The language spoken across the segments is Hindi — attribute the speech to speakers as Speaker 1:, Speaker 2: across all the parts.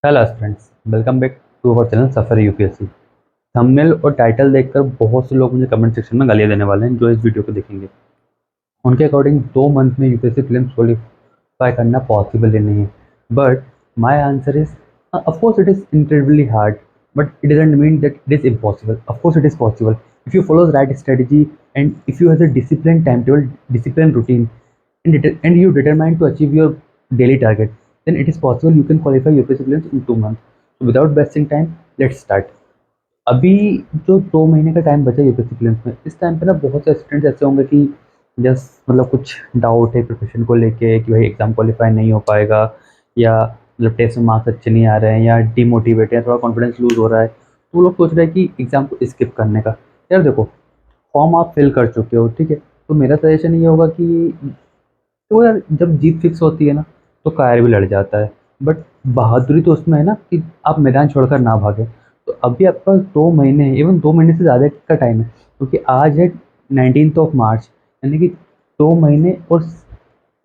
Speaker 1: Hello friends, welcome back to our channel Safar UPSC. Thumbnail और टाइटल देखकर बहुत से लोग मुझे कमेंट सेक्शन में गालियां देने वाले हैं जो इस वीडियो को देखेंगे। उनके अकॉर्डिंग 2 मंथ में यूपीएससी प्रीलिम्स क्वालिफाई करना पॉसिबल ही नहीं है। But my answer is, of course it is incredibly hard, but it doesn't mean that it is impossible. Of course it is possible if you follow the right strategy, and if you have a disciplined timetable, disciplined routine, and you determined to achieve your daily target, then it is possible you can qualify UPSC prelims in 2 months. So without wasting time, let's start. अभी जो 2 महीने का टाइम बचा यूपीएससी प्रीलिम्स में, इस टाइम पे ना बहुत से स्टूडेंट्स ऐसे होंगे कि जस्ट मतलब कुछ डाउट है प्रिपरेशन को लेके कि भाई एग्ज़ाम क्वालिफाई नहीं हो पाएगा, या मतलब टेस्ट में मार्क्स अच्छे नहीं आ रहे हैं, या डीमोटिवेट है, थोड़ा कॉन्फिडेंस लूज़ हो रहा है, तो वो लोग सोच रहे हैं कि एग्ज़ाम को स्किप करने का। यार देखो, फॉर्म आप फिल कर चुके हो, ठीक है, तो मेरा सजेशन ये होगा कि तो यार जब जीत फिक्स होती है ना, तो कायर भी लड़ जाता है। बट बहादुरी तो उसमें है ना कि आप मैदान छोड़कर ना भागें। तो अभी आपके पास 2 महीने हैं, इवन 2 महीने से ज़्यादा का टाइम है, क्योंकि आज है 19 मार्च, यानी कि 2 महीने और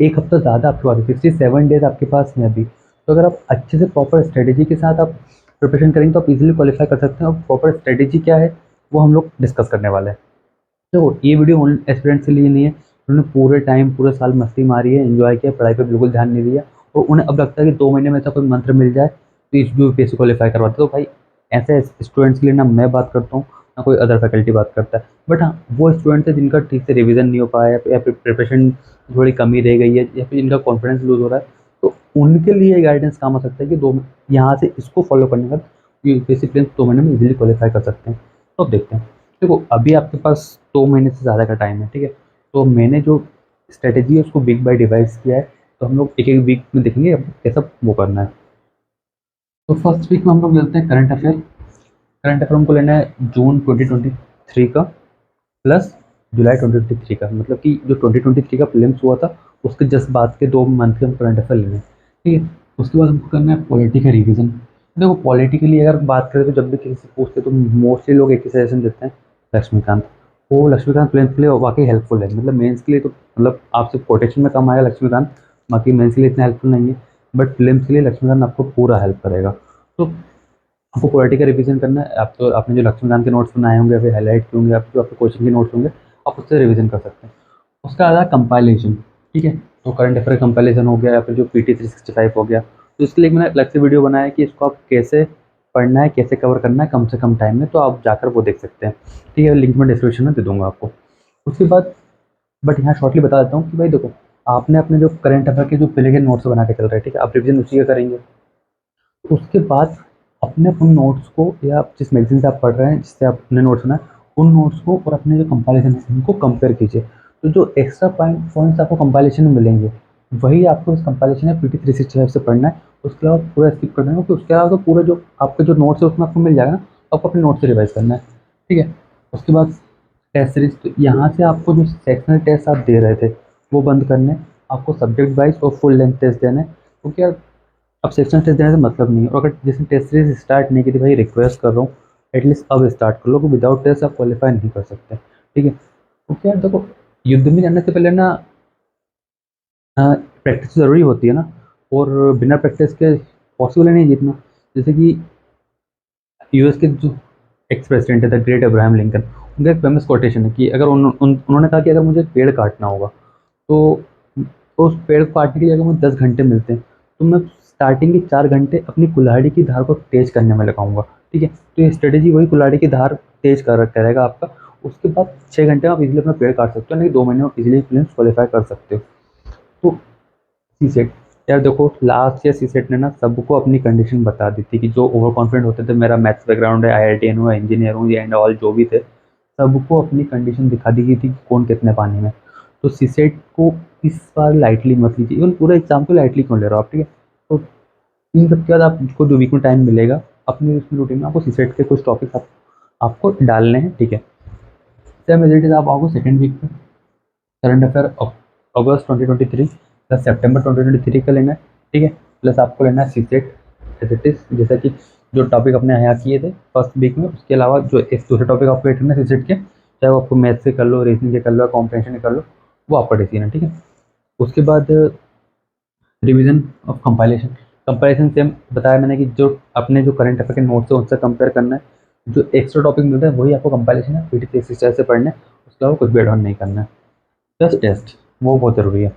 Speaker 1: एक हफ्ता ज़्यादा आपके पास है, 67 डेज आपके पास हैं अभी। तो अगर आप अच्छे से प्रॉपर स्ट्रेटेजी के साथ आप प्रिपरेशन करेंगे तो आप इजीली क्वालिफाई कर सकते हैं। और प्रॉपर स्ट्रेटेजी क्या है वो हम लोग डिस्कस करने वाले हैं। देखो, ये वीडियो उन एस्पिरेंट्स के लिए नहीं है उन्होंने पूरे टाइम पूरे साल मस्ती मारी है, एंजॉय किया, पढ़ाई पे बिल्कुल ध्यान नहीं दिया, और उन्हें अब लगता है कि 2 महीने में ऐसा कोई मंत्र मिल जाए तो इस यूपीएससी क्वालिफाई करवाते। तो भाई, ऐसे स्टूडेंट्स के लिए ना मैं बात करता हूँ, ना कोई अदर फैकल्टी बात करता है। बट हाँ, वो स्टूडेंट्स है जिनका ठीक से रिविजन नहीं हो पाया है, या फिर प्रिपरेशन थोड़ी कमी रह गई है, या फिर जिनका कॉन्फिडेंस लूज हो रहा है, तो उनके लिए गाइडेंस काम आ सकता है कि यहाँ से इसको फॉलो करने का यूपीएससी प्रीलिम्स 2 महीने में इजीली क्वालिफाई कर सकते हैं। तो अब देखते हैं। देखो, अभी आपके पास 2 महीने से ज़्यादा का टाइम है, ठीक है। तो मैंने जो स्ट्रेटेजी है उसको वीक बाय डिवाइस किया है। तो हम लोग एक एक वीक में देखेंगे अब कैसा वो करना है। तो फर्स्ट वीक में हम लोग लेते हैं करंट अफेयर। करंट अफेयर हमको लेना है जून 2023 का प्लस जुलाई 2023 का, मतलब कि जो 2023 का प्रीलिम्स हुआ था उसके जस्ट बाद के 2 मंथ के हम करंट अफेयर लेने हैं, ठीक है। उसके बाद हमको करना है पॉलिटी का रिविजन। देखो, पॉलिटी के लिए अगर बात करें तो जब भी किसी से पूछते हैं तो मोस्टली लोग एक ही सजेशन देते हैं, लक्ष्मीकांत। वो लक्ष्मीकांत प्रीलिम्स के लिए वाकई हेल्पफुल है, मतलब मेंस के लिए तो मतलब आपसे कोटेशन में कम आएगा लक्ष्मीकांत, बाकी मेंस के लिए इतना हेल्पफुल नहीं है। बट प्रीलिम्स के लिए लक्ष्मीकांत आपको पूरा हेल्प करेगा। तो आपको क्वालिटी का रिवीजन करना है। आप तो आपने जो लक्ष्मीकांत के नोट्स बनाए होंगे या फिर हाईलाइट किए होंगे, आप जो आपके कोचिंग के नोट्स होंगे, आप उससे रिवीजन कर सकते हैं। उसका आता है कंपाइलेशन, ठीक है। तो करंट अफेयर कंपाइलेशन हो गया, या फिर जो PT 365 हो गया, तो इसके लिए मैंने अलग से वीडियो बनाया है कि इसको आप कैसे पढ़ना है, कैसे कवर करना है कम से कम टाइम में, तो आप जाकर वो देख सकते हैं, ठीक है। लिंक मैं डिस्क्रिप्शन में दे दूंगा आपको। उसके बाद बट यहाँ शॉर्टली बता देता हूँ कि भाई देखो, आपने अपने जो करंट अफेयर के जो पहले के नोट्स बना के चल रहे हैं, ठीक है, आप रिवीजन उसी का करेंगे। उसके बाद अपने उन नोट्स को, या आप जिस मैगज़ीन से आप पढ़ रहे हैं, जिससे आपने नोट्स बनाए, उन नोट्स को और अपने जो कंपाइलेशन है, उनको कंपेयर कीजिए। तो जो एक्स्ट्रा पॉइंट्स आपको कंपाइलेशन में मिलेंगे, वही आपको इस कंपाइलेशन में PT 365 से पढ़ना है। उसके अलावा पूरा स्किप कर देना, क्योंकि उसके अलावा तो पूरे जो आपके जो नोट्स है उसमें आपको मिल जाएगा ना, आपको अपने नोट्स से रिवाइज़ करना है, ठीक है। उसके बाद टेस्ट सीरीज, तो यहाँ से आपको जो सेक्शनल टेस्ट आप दे रहे थे वो बंद करने हैं। आपको सब्जेक्ट वाइज और फुल लेंथ टेस्ट देना है, क्योंकि यार अब सेक्शन टेस्ट देने से मतलब नहीं है। और अगर जिसने टेस्ट सीरीज स्टार्ट नहीं की थी, भाई रिक्वेस्ट कर रहा हूँ एटलीस्ट अब स्टार्ट कर लो, क्योंकि विदाउट टेस्ट आप क्वालिफाई नहीं कर सकते, ठीक है। क्योंकि यार देखो, युद्ध में जाने से पहले ना प्रैक्टिस ज़रूरी होती है ना, और बिना प्रैक्टिस के पॉसिबल है नहीं जीतना। जैसे कि यूएस के जो एक्स प्रेसिडेंट है द ग्रेट अब्राहम लिंकन, उनका एक फेमस कोटेशन है कि अगर उन्होंने कहा कि अगर मुझे पेड़ काटना होगा, तो उस पेड़ को काटने के लिए अगर मुझे 10 घंटे मिलते हैं, तो मैं स्टार्टिंग के 4 घंटे अपनी कुल्हाड़ी की धार को तेज करने में लगाऊंगा, ठीक है। तो ये स्ट्रेटेजी वही कुल्हाड़ी की धार तेज करेगा आपका। उसके बाद 6 घंटे में आप इजीली अपना पेड़ काट सकते हो, नहीं 2 महीने में इजीली प्रीलिम्स क्वालिफाई कर सकते हो। तो सी सेट, यार देखो, लास्ट ईयर सी सेट ने ना सबको अपनी कंडीशन बता दी थी कि जो ओवर कॉन्फिडेंट होते थे, मेरा मैथ्स बैकग्राउंड है, IITN हूँ, इंजीनियर हूँ, ये एंड ऑल जो भी थे, सबको अपनी कंडीशन दिखा दी गई थी कि कौन कितने पानी में। तो सी सेट को इस बार लाइटली मत लीजिए, इवन पूरे एग्जाम को लाइटली क्यों ले रहे हो आप, ठीक है। तो इन सब के बाद आपको जो वीक में टाइम मिलेगा अपनी उसमें रूटीन में, आपको सी सेट के कुछ टॉपिक्स आपको डालने हैं, ठीक है। सेम एज इट इज आप आओगे सेकेंड वीक में, करंट अफेयर अगस्त 2023 प्लस सितंबर 2023 का लेना है, ठीक है। प्लस आपको लेना है सी सेट एज इट इज, जैसा कि जो टॉपिक अपने यहाँ किए थे फर्स्ट वीक में, उसके अलावा जो एक दूसरे टॉपिक आपको एड करना है सी सेट के, चाहे वो आपको मैथ से कर लो, रीजनिंग के कर लो, कॉम्प्रेंशन के कर लो, वो आपका डिसीजन है, ठीक है। उसके बाद revision of compilation. Comparison same बताया मैंने कि जो अपने जो करंट अफेयर के नोट्स है उनसे कंपेयर करना है, जो एक्स्ट्रा टॉपिक मिलता है वही आपको कंपाइलेशन है पीटी 365 से पढ़ना है, उसके अलावा कुछ भी एड ऑन नहीं करना है। जस्ट टेस्ट वो बहुत ज़रूरी है।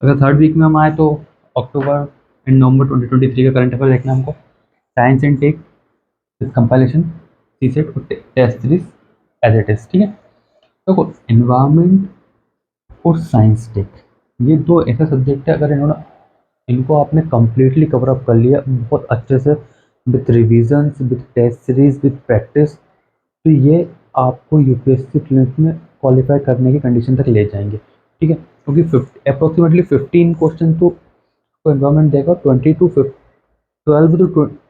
Speaker 1: अगर थर्ड वीक में हम आए तो अक्टूबर एंड नवंबर 2023 का करंट अफेयर देखना है हमको। Science and tech with compilation, CSAT और test series as it is, ठीक है। देखो इन्वायरमेंट और साइंस टेक ये दो ऐसे सब्जेक्ट है, अगर इन्होंने इनको आपने कम्प्लीटली कवर अप कर लिया बहुत अच्छे से, with revisions, with test series, with practice, तो ये आपको यूपीएससी प्रीलिम्स में क्वालिफाई करने की कंडीशन तक ले जाएंगे, ठीक है। क्योंकि अप्रोक्सीमेटली 15 क्वेश्चन तो एनवायरमेंट देगा, 12 to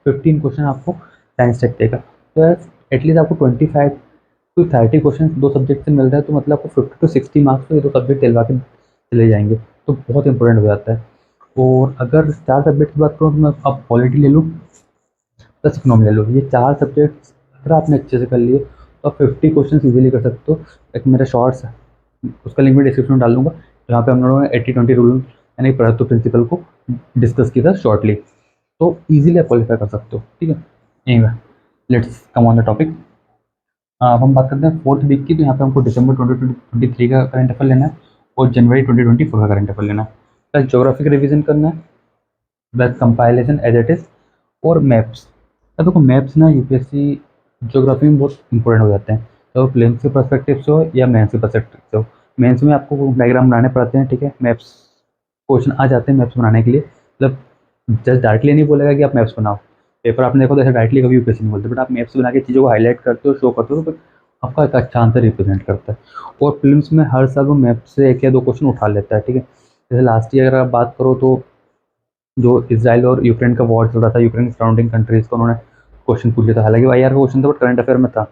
Speaker 1: 15 क्वेश्चन आपको साइंस टेक देगा। तो एटलीस्ट आपको 25 to 30 क्वेश्चन दो सब्जेक्ट से मिल रहा है, तो मतलब आपको 50 to 60 मार्क्स तो ये दो सब्जेक्ट दिलवा के चले जाएंगे, तो बहुत इंपॉर्टेंट हो जाता है। और अगर चार सब्जेक्ट की बात करूँ तो मैं आप पॉलिटी ले लूँ प्लस इकोनॉमी ले लो, ये चार सब्जेक्ट्स अगर आपने अच्छे से कर लिए तो आप 50 क्वेश्चन ईजिली कर सकते हो। एक मेरा शॉर्ट्स है, उसका लिंक मैं डिस्क्रिप्शन में डाल दूंगा, जहाँ पे हम लोगों ने 80-20 रूल यानी पारेटो प्रिंसिपल को डिस्कस किया था शॉर्टली, तो ईजिली आप क्वालिफाई कर सकते हो, ठीक है। Anyway let's come on the topic. अब हम बात करते हैं फोर्थ वीक की, तो यहाँ पे हमको दिसंबर 2023 का करंट अफेयर लेना है और जनवरी 2024 का करंट अफेयर लेना है। प्लस जोग्राफी का रिविजन करना है, plus compilation as it is, और मैप्स। अब देखो मैप्स ना यूपीएससी ज्योग्राफी में बहुत इंपॉर्टेंट हो जाते हैं, तो प्लेन्स के पर्सपेक्टिव से हो या मेंस के पर्सपेक्टिव से हो। मेंस में आपको डायग्राम बनाने पड़ते हैं, ठीक है, मैप्स क्वेश्चन आ जाते हैं मैप्स बनाने के लिए, मतलब जस्ट डायरेक्टली नहीं बोलेगा कि आप मैप्स बनाओ, पेपर आपने देखो तो ऐसे डायरेक्टली कभी यूपीएससी नहीं बोलते, बट आप मैप्स बना के चीज़ों को हाईलाइट करते हो, शो करते हो, तो आपका एक अच्छा आंसर रिप्रेजेंट करता है। और फिल्म्स में हर साल वो मैप से एक या दो क्वेश्चन उठा लेता है, ठीक है। जैसे लास्ट ईयर अगर आप बात करो तो जो इसराइल और यूक्रेन का वॉर चल रहा था, यूक्रेन सराउंडिंग कंट्रीज़ को उन्होंने क्वेश्चन पूछ लिया था, हालांकि वाईआर का क्वेश्चन था बट करंट अफेयर में था,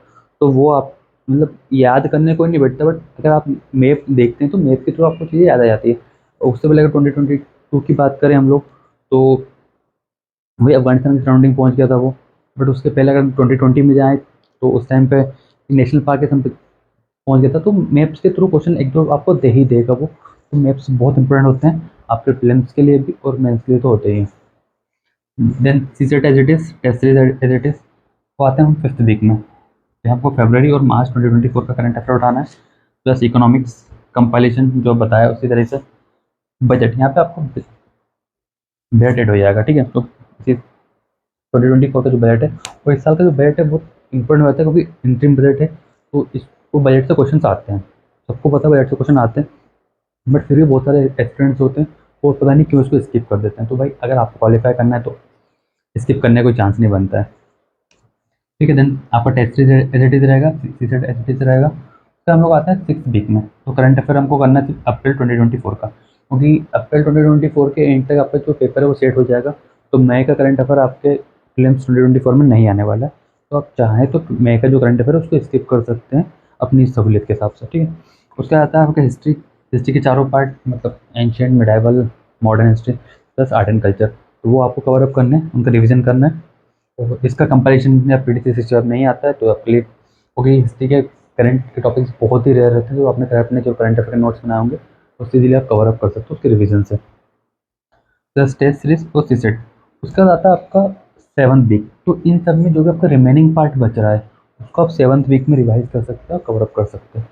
Speaker 1: तो वो आप मतलब याद करने को ही नहीं बैठता, बट अगर आप मैप देखते हैं तो मैप के थ्रू आपको चीज़ें याद आ जाती है। और उससे पहले अगर 2022 की बात करें हम लोग, तो वही अफगानिस्तान की सराउंडिंग पहुंच गया था वो, बट उसके पहले अगर 2020 में जाए तो उस टाइम पे नेशनल पार्क के समय पहुंच गया था, तो मैप्स के थ्रू क्वेश्चन एक दो आपको दे ही देगा वो, तो मैप्स बहुत इंपॉर्टेंट होते हैं आपके प्रीलिम्स के लिए भी और मेंस के लिए तो होते ही हैं। Then CSAT as it is, test series as it is. तो आते हैं हम फिफ्थ वीक में, यहाँ आपको फरवरी और मार्च 2024 का करंट अफेयर उठाना है, प्लस इकोनॉमिक्स कंपाइलेशन जो बताया उसी तरह से, बजट यहाँ पे आपको बजट एड हो जाएगा, ठीक है। तो 2024 का जो बजट है और इस साल का जो बजट है बहुत इंपॉर्टेंट होता है, क्योंकि इंटरिम बजट है, तो इसको बजट से क्वेश्चन आते हैं, सबको पता है बजट से क्वेश्चन आते हैं, बट फिर भी बहुत सारे एस्पिरेंट्स होते हैं वो पता नहीं क्यों इसको स्किप कर देते हैं। तो भाई अगर आपको क्वालिफाई करना है तो स्किप करने का कोई चांस नहीं बनता है, ठीक है। देन आपका टेस्ट एज रहेगा, सी सेट एज रहेगा। फिर हम लोग आते हैं सिक्स वीक में, तो करंट अफेयर हमको करना है सिर्फ अप्रैल 2024 का, क्योंकि अप्रैल 2024 के एंड तक आपका जो पेपर है वो सेट हो जाएगा, तो मई का करंट अफेयर आपके फिल्म्स 2024 में नहीं आने वाला है। तो आप चाहें तो मई का जो करंट अफेयर है उसको स्किप कर सकते हैं अपनी सहूलियत के हिसाब से, ठीक है। उसके बाद आता है आपका हिस्ट्री, हिस्ट्री के चारों पार्ट, मतलब ancient, medieval, modern history plus art and culture, तो वो आपको कवर अप करने हैं, उनका रिविजन करना है। तो इसका कंपैरिजन या पीडीसी सिस्टम अब नहीं आता है, तो आपके लिए, क्योंकि हिस्ट्री के करंट के टॉपिक्स बहुत ही रेयर रहते हैं, जो आपने अपने जो करंट अफेयर नोट्स बनाए होंगे उससे इजीली आप कवर अप कर सकते हो उसके रिविजन से, प्लस टेस्ट सीरीज और सी सेट। उसके बाद आता है आपका सेवन्थ वीक, तो इन सब में जो भी आपका रिमेनिंग पार्ट बच रहा है उसको आप सेवन्थ वीक में रिवाइज कर सकते हो, कवर अप कर सकते हो।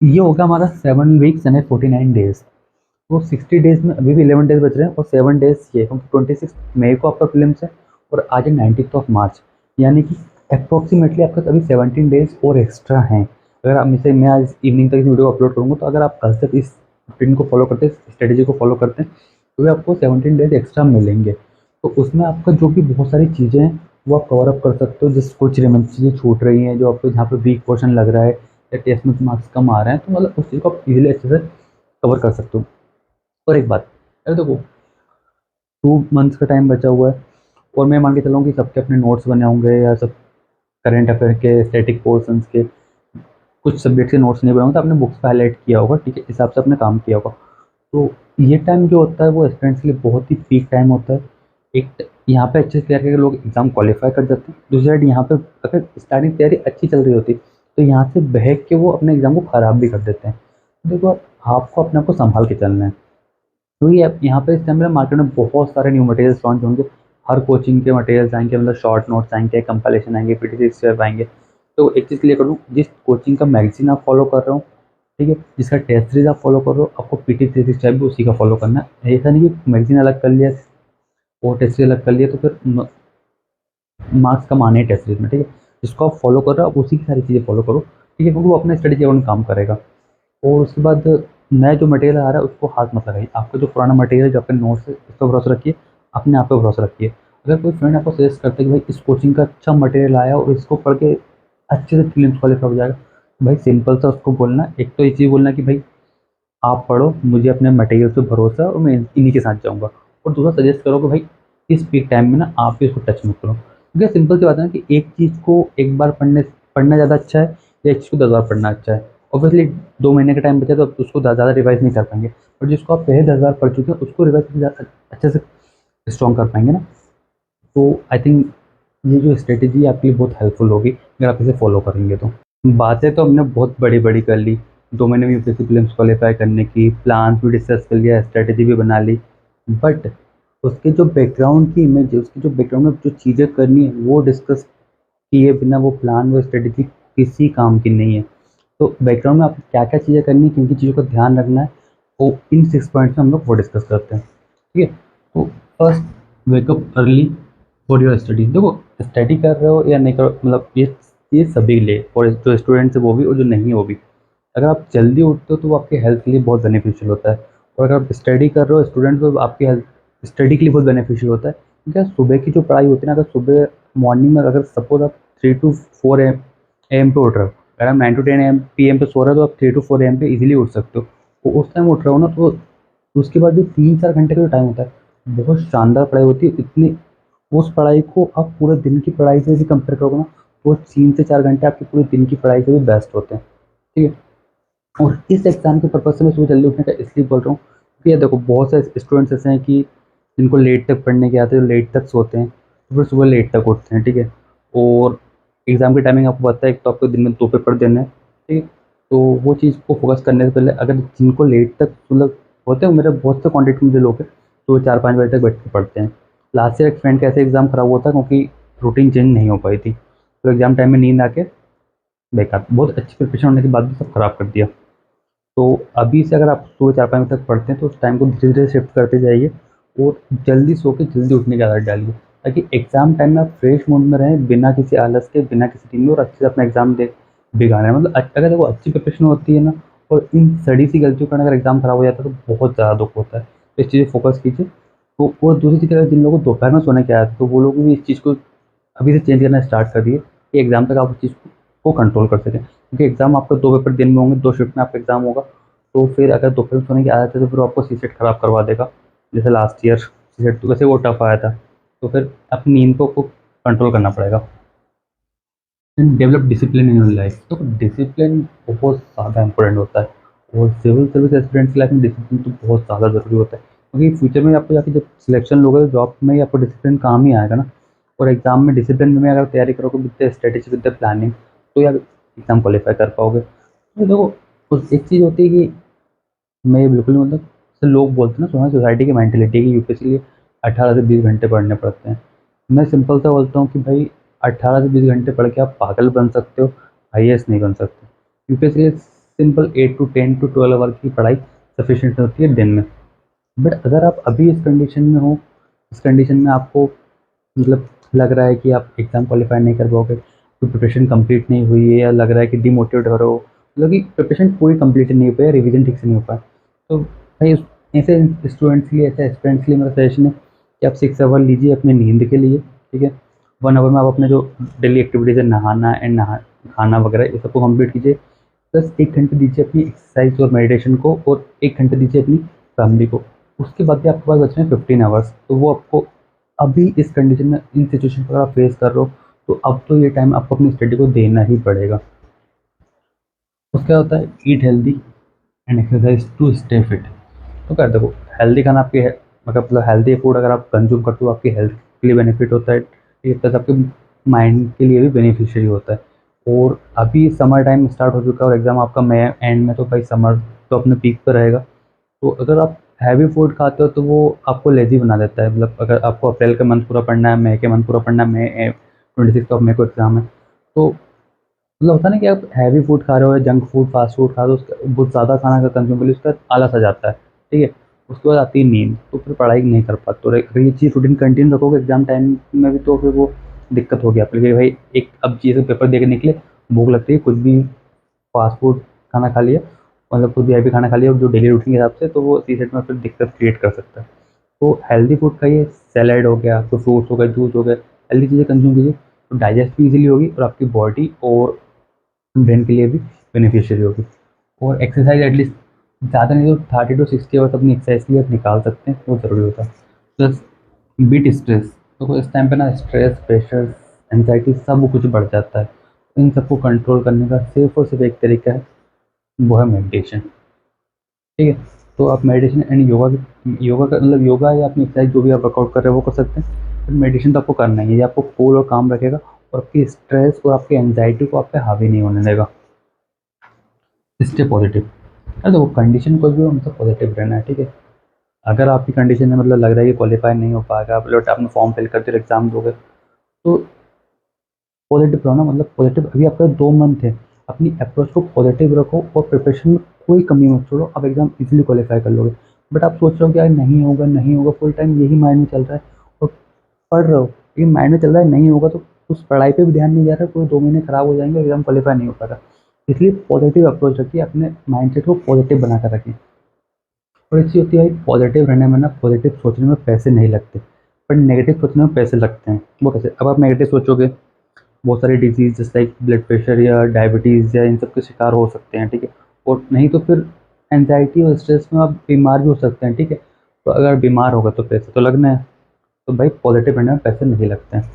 Speaker 1: ये होगा हमारा 7 वीक्स यानी 49 डेज। तो 60 डेज में अभी भी 11 डेज बच रहे हैं और 7 डेज ये, क्योंकि 26 मई को आपका फिल्म्स है और आज है 19 मार्च, यानी कि अप्रोक्सीमेटली आपके अभी 17 डेज और एक्स्ट्रा हैं। अगर आप जैसे मैं आज इवनिंग तक इस वीडियो को अपलोड करूँगा, तो अगर आप कल तक इस रूटीन को फॉलो करते हैं, स्ट्रेटेजी को फॉलो करते हैं, तो भी आपको 17 डेज एक्स्ट्रा मिलेंगे। तो उसमें आपका जो भी बहुत सारी चीज़ें हैं वो आप कवर अप कर सकते हो, जिस कुछ रिमेन चीज़ें छूट रही हैं, जो आपको जहाँ पे वीक पोर्शन लग रहा है या टेस्ट में मार्क्स कम आ रहे हैं, तो मतलब उस चीज़ को आप इजीली अच्छे से कवर कर सकते हो। और एक बात, अरे देखो 2 मंथ्स का टाइम बचा हुआ है और मैं मान के चला हूँ कि सबके अपने नोट्स बने होंगे या सब करंट अफेयर के स्टैटिक पोर्शंस के कुछ सब्जेक्ट के नोट्स नहीं बने होंगे, तो आपने बुक्स पे हाईलाइट किया होगा, ठीक है, इस हिसाब से आपने काम किया होगा। तो ये टाइम जो होता है वो स्टूडेंट्स के लिए बहुत ही पीक टाइम होता है। एक यहाँ पे अच्छे से तैयार करके लोग एग्ज़ाम क्वालिफाई कर जाते हैं, दूसरी साइड यहाँ पे अगर स्टार्टिंग तैयारी अच्छी चल रही होती तो यहाँ से बहक के वो अपने एग्ज़ाम को ख़राब भी कर देते हैं। देखो आपको अपने आप को संभाल के चलना है, क्योंकि अब यहाँ पे इस टाइम पे मार्केट में बहुत सारे न्यू मटेरियल्स लॉन्च होंगे। हर कोचिंग के मटेरियल्स आएंगे, मतलब शॉर्ट नोट्स आएंगे, कंपाइलेशन आएंगे, पीटीसी वेब आएंगे। तो एक चीज़ क्लियर करूँ, जिस कोचिंग का मैगजीन आप फॉलो कर रहे हो, ठीक है, जिसका टेस्ट सीरीज आप फॉलो कर रहे हो, आपको पीटी थ्री सिक्स भी उसी का फॉलो करना है। ऐसा नहीं कि मैगजीन अलग कर लिया और टेस्ट सीरीज अलग कर लिया तो फिर मार्क्स कम आने हैं टेस्ट सीरीज में, ठीक है। जिसको आप फॉलो कर रहे हो आप उसी की सारी चीज़ें फॉलो करो, ठीक है, क्योंकि वो अपने स्टडी के अकॉर्डिंग काम करेगा। और उसके बाद नया जो मटेरियल आ रहा है उसको हाथ मत लगाइए। आपका जो पुराना मटेरियल है, जो आपके नोट्स है, उस पर भरोसा रखिए, अपने आप पे भरोसा रखिए। अगर कोई फ्रेंड आपको सजेस्ट करता है कि भाई इस कोचिंग का अच्छा मटेरियल आया और इसको पढ़ के अच्छे से प्रीलिम्स क्वालिफाई हो जाएगा, तो भाई सिंपल सा उसको बोलना, एक तो ये चीज़ बोलना कि भाई आप पढ़ो, मुझे अपने मटेरियल पे भरोसा है और मैं इन्हीं के साथ जाऊँगा। और दूसरा सजेस्ट करो कि भाई इस पीक टाइम में ना आप भी इसको टच मत करो, क्योंकि सिंपल सी बात है ना कि एक चीज़ को एक बार पढ़ना ज़्यादा अच्छा है या एक चीज़ को 10 बार पढ़ना अच्छा है। ऑब्वियसली 2 महीने का टाइम बचा तो आप उसको ज़्यादा रिवाइज़ नहीं कर पाएँगे, और जिसको आप पहले 10 बार पढ़ चुके हैं उसको रिवाइज़ ज़्यादा अच्छे से स्ट्रॉन्ग कर पाएँगे ना। तो आई थिंक ये जो स्ट्रेटेजी है आपके लिए बहुत हेल्पफुल होगी अगर आप इसे फॉलो करेंगे तो। बातें तो हमने बहुत बड़ी-बड़ी कर ली, 2 महीने में यूपीएससी प्रीलिम्स क्वालीफाई करने की, प्लान भी डिस्कस कर लिया, स्ट्रैटेजी भी बना ली। बट उसके जो बैकग्राउंड की इमेज है, उसकी जो बैकग्राउंड में जो चीज़ें करनी है, वो डिस्कस किए बिना वो प्लान, वो स्ट्रैटेजी किसी काम की नहीं है। तो बैकग्राउंड में आपको क्या-क्या चीज़ें करनी है, किन-किन चीज़ों का ध्यान रखना है, वो इन 6 पॉइंट्स में हम लोग वो डिस्कस करते हैं। ठीक है? तो first, wake up early for your study. देखो, स्टडी कर रहे हो या नहीं कर, मतलब ये सभी के लिए, और जो स्टूडेंट्स है वो भी और जो नहीं है वो भी। अगर आप जल्दी उठते हो तो वो आपके हेल्थ के लिए बहुत बेनिफिशियल होता है, और अगर आप स्टडी कर रहे हो स्टूडेंट, तो आपकी हेल्थ स्टडी के लिए बहुत बेनिफिशियल होता है। क्योंकि सुबह की जो पढ़ाई होती है ना, अगर सुबह मॉर्निंग में अगर सपोज आप 3 to 4 AM पे उठ रहे हो, अगर आप 9 to 10 PM पे सो रहे हो तो आप 3 to 4 AM पे इजीली उठ सकते हो। तो उस टाइम उठ रहे हो ना, तो उसके बाद जो 3-4 घंटे का जो टाइम होता है, बहुत शानदार पढ़ाई होती है। इतनी उस पढ़ाई को आप पूरे दिन की पढ़ाई से भी कंपेयर करोगे ना, तो 3 से 4 घंटे आपके पूरे दिन की पढ़ाई से भी बेस्ट होते हैं। ठीक है? और इस एग्ज़ाम के पर्पज़ से मैं सुबह जल्दी उठने का इसलिए बोल रहा हूँ, क्योंकि ये देखो बहुत से स्टूडेंट्स ऐसे हैं कि जिनको लेट तक पढ़ने की आदत है, जो लेट तक सोते हैं, तो फिर सुबह लेट तक उठते हैं, ठीक है? और एग्ज़ाम की टाइमिंग आपको पता है, एक तो आपको दिन में 2 पेपर देने हैं, ठीक है? तो वो चीज़ को फ़ोकस करने से पहले अगर जिनको लेट तक, मतलब होते हैं मेरे बहुत से कॉन्टैक्ट में जो लोग हैं, तो वो 4-5 बजे तक बैठ के पढ़ते हैं। लास्ट ईयर एक फ्रेंड का ऐसे एग्ज़ाम खराब हुआ था क्योंकि रूटीन चेंज नहीं हो पाई थी। तो एग्ज़ाम टाइम में नींद आके बेकार, बहुत अच्छी प्रिपरेशन होने के बाद भी सब खराब कर दिया। तो अभी से अगर आप सुबह 4-5 बजे तक पढ़ते हैं तो उस टाइम को धीरे-धीरे शिफ्ट करते जाइए, और जल्दी सो के जल्दी उठने की आदत डालिए, ताकि एग्ज़ाम टाइम में आप फ्रेश मूड में रहें, बिना किसी आलस के, बिना किसी टीम में, और अच्छे से अपना एग्ज़ाम दे बेगाना मतलब अगर वो अच्छी प्रिपरेशन होती है ना, और इन सड़ी सी गलतियों के कारण अगर एग्ज़ाम खराब हो जाता है तो बहुत ज़्यादा दुःख होता है। तो इस चीज़ पे फोकस कीजिए। तो और दूसरी चीज़, अगर जिन लोगों को दोपहर में सोने की आदत है, तो वो लोग भी इस चीज़ को अभी से चेंज करना स्टार्ट कर दिए कि एग्ज़ाम तक आप उस चीज़ को कंट्रोल कर सकें। क्योंकि एग्ज़ाम आपका 2 पेपर दिन में होंगे, 2 शिफ्ट में आपका एग्ज़ाम होगा। तो फिर अगर दोपहर में सोने की आदत है तो फिर वो आपको सीसेट खराब करवा देगा। जैसे लास्ट ईयर सीसेट तो वैसे वो टफ आया था। तो फिर अपनी नींद को कंट्रोल करना पड़ेगा। And develop discipline in your life. तो डिसिप्लिन बहुत ज़्यादा इंपॉर्टेंट होता है, और सिविल सर्विस एस्पिरेंट्स की लाइफ में डिसिप्लिन तो बहुत ज़्यादा ज़रूरी होता है, क्योंकि फ्यूचर में आपको जाके जब सिलेक्शन लोगे तो जॉब में ही आपको डिसिप्लिन काम ही आएगा ना। और एग्जाम में डिसिप्लिन में अगर तैयारी करोगे विद स्ट्रेटेजी, विद प्लानिंग, तो यार एग्जाम क्वालिफाई कर पाओगे। तो देखो, उस एक चीज़ होती है कि मैं ये बिल्कुल नहीं बोलता, जैसे लोग बोलते हैं ना, हमारी सोसाइटी की मेंटेलिटी है कि यूपीएससी के लिए 18 से 20 घंटे पढ़ने पड़ते हैं। मैं सिंपल सा बोलता हूँ कि भाई 18 से 20 घंटे पढ़ के आप पागल बन सकते हो, आईएएस नहीं बन सकते। यूपीएससी के लिए सिंपल 8 to 10 to 12 आवर की पढ़ाई सफिशिएंट होती है दिन में। बट अगर आप अभी इस कंडीशन में हो, इस कंडीशन में आपको, मतलब लग रहा है कि आप एग्ज़ाम क्वालिफाई नहीं कर पाओगे, तो प्रिपरेशन कंप्लीट नहीं हुई है, या लग रहा है कि डिमोटिवेट हो रहे हो, मतलब कि प्रिपरेशन पूरी कंप्लीट नहीं हो पाई, रिवीजन ठीक से नहीं हो पाया, तो भाई ऐसे स्टूडेंट्स के लिए, ऐसे एस्पिरेंट्स के लिए मेरा सजेशन है कि आप 6 आवर लीजिए अपनी नींद के लिए, ठीक है। 1 आवर में आप अपने जो डेली एक्टिविटीज़ है, नहाना एंड खाना वगैरह, ये सबको कंप्लीट कीजिए। प्लस 1 घंटे दीजिए अपनी एक्सरसाइज और मेडिटेशन को, और 1 घंटे दीजिए अपनी फैमिली को। उसके बाद भी आपके पास बचे हैं 15 आवर्स, तो वो आपको अभी इस कंडीशन में, इन सिचुएशन को अगर आप फेस कर रहे हो, तो अब तो ये टाइम आपको अपनी स्टडी को देना ही पड़ेगा। उसके बाद होता है eat healthy and exercise to stay fit. तो क्या देखो, हेल्दी खाना आपके मतलब हेल्दी फूड अगर आप कंज्यूम करते हो, आपकी हेल्थ के लिए बेनिफिट होता है, ये प्लस आपके माइंड के लिए भी बेनिफिशियरी होता है। और अभी समर टाइम स्टार्ट हो चुका है और एग्ज़ाम आपका मई एंड में, तो भाई समर तो अपने पीक पर रहेगा। तो अगर आप हैवी फूड खाते हो तो वो आपको लेज़ी बना देता है। मतलब अगर आपको अप्रैल का मंथ पूरा पढ़ना है, मई के मंथ पूरा पढ़ना है, मई 26 ऑफ मई को एग्ज़ाम है, तो मतलब होता है ना कि आप हैवी फूड खा रहे हो या जंक फूड, फास्ट फूड खा रहे हो, उसका बहुत ज़्यादा खाना अगर कंज़्यूम कर लिया उसका आलस आ जाता है, ठीक है? उसके बाद आती है नींद, तो फिर पढ़ाई नहीं कर पाते। और अगर ये चीज़ रूटीन कंटिन्यू रखोगे एग्ज़ाम टाइम में भी तो फिर वो दिक्कत होगी आपके लिए। भाई एक अब चीज़ पेपर दे के निकले, भूख लगती है, कुछ भी फास्ट फूड खाना खा लिया, मतलब कुछ भी हैवी खाना खा लिया जो डेली रूटीन के हिसाब से, तो वो सी-सेट में फिर दिक्कत क्रिएट कर सकता है। तो हेल्दी फूड खाइए, सैलेड हो गया, आपके फ्रूट्स हो गए, जूस हो गए, हेल्दी चीज़ें कंज़्यूम कीजिए, तो डाइजेस्ट भी ईज़िली होगी और आपकी बॉडी और ब्रेन के लिए भी बेनिफिशियरी होगी। और एक्सरसाइज एटलीस्ट ज़्यादा नहीं तो 30 to 60 आवर्स अपनी एक्सरसाइज के लिए आप निकाल सकते हैं, वो ज़रूरी होता है। प्लस बीट स्ट्रेस, तो इस टाइम पे ना स्ट्रेस, प्रेशर, एंग्जाइटी सब कुछ बढ़ जाता है। इन सबको कंट्रोल करने का सिर्फ और सिर्फ एक तरीका है, वो है मेडिटेशन। ठीक है? तो आप मेडिटेशन एंड योगा का मतलब योगा या अपनी एक्सरसाइज जो भी आप वर्कआउट कर रहे हैं वो कर सकते हैं। बट मेडिटेशन तो आपको करना ही है, ये आपको कूल और काम रखेगा और आपकी स्ट्रेस और आपकी एंग्जाइटी को आप पे हावी नहीं होने देगा। Stay positive. अरे देखो कंडीशन कोई भी हो, मतलब पॉजिटिव रहना है, ठीक है? अगर आपकी कंडीशन में मतलब लग रहा है कि क्वालीफाई नहीं हो पाएगा, आप लोट आपने फॉर्म फिल कर दिया, एग्ज़ाम दोगे, तो पॉजिटिव रहो ना। मतलब पॉजिटिव, अभी आपका 2 मंथ है, अपनी अप्रोच को पॉजिटिव रखो और प्रिपरेशन में कोई कमी मत छोड़ो, आप एग्ज़ाम ईज़िली क्वालीफाई कर लोगे। बट आप सोच रहे हो कि यार नहीं होगा, नहीं होगा, फुल टाइम यही माइंड में चल रहा है और पढ़ रहे हो, ये माइंड में चल रहा है नहीं होगा, तो उस पढ़ाई पे भी ध्यान नहीं जा रहा है, पूरे 2 महीने खराब हो जाएँगे, एग्ज़ाम क्वालीफाई नहीं हो पाएगा। इसलिए पॉजिटिव अप्रोच रखिए, अपने माइंडसेट को पॉजिटिव बना कर रखिए। और एक चीज़ होती है भाई, पॉजिटिव रहने में ना, पॉजिटिव सोचने में पैसे नहीं लगते, पर नेगेटिव सोचने में पैसे लगते हैं। वो कैसे? अब आप नेगेटिव सोचोगे, बहुत सारी डिजीज़ जैसे लाइक ब्लड प्रेशर या डायबिटीज़ या इन सब के शिकार हो सकते हैं, ठीक है? और नहीं तो फिर एंग्जाइटी और स्ट्रेस में आप बीमार भी हो सकते हैं, ठीक है? तो अगर बीमार होगा तो पैसे तो लगने हैं, तो भाई पॉजिटिव रहने में पैसे नहीं लगते हैं।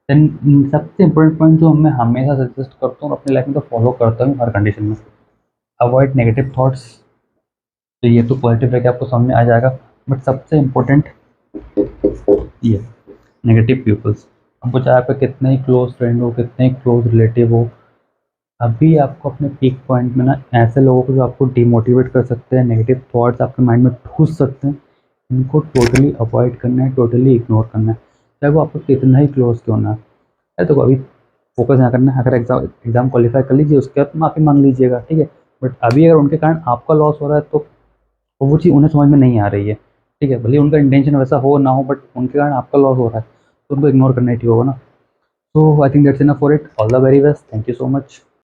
Speaker 1: देन सबसे इम्पोर्टेंट पॉइंट जो मैं हमेशा सजेस्ट करता हूँ और अपनी लाइफ में तो फॉलो करता हूँ हर कंडीशन में, अवॉइड नेगेटिव थॉट्स। तो ये तो पॉजिटिव रह के आपको समझ में आ जाएगा, बट सबसे इम्पोर्टेंट ये नेगेटिव पीपल्स। आपको चाहे आपका कितना ही क्लोज फ्रेंड हो, कितने ही क्लोज रिलेटिव हो, अभी आपको अपने पीक पॉइंट में ना ऐसे लोगों को जो आपको डिमोटिवेट कर सकते हैं, नेगेटिव थॉट्स आपके माइंड में घुस सकते हैं, इनको टोटली अवॉइड करना है, टोटली इग्नोर करना है, चाहे वो आपको कितना ही क्लोज क्यों ना है। तो अभी फोकस ना करना है, अगर एग्जाम एग्जाम क्वालिफाई कर लीजिए उसके बाद माफ़ी मांग लीजिएगा, ठीक है? बट अभी अगर उनके कारण आपका लॉस हो रहा है तो वो चीज़ उन्हें समझ में नहीं आ रही है, ठीक है? भले ही उनका इंटेंशन वैसा हो ना हो, बट उनके कारण आपका लॉस हो रहा है, तो उनको इग्नोर करना ही ठीक होगा ना। So I think that's enough for it. All the very best, thank you so much.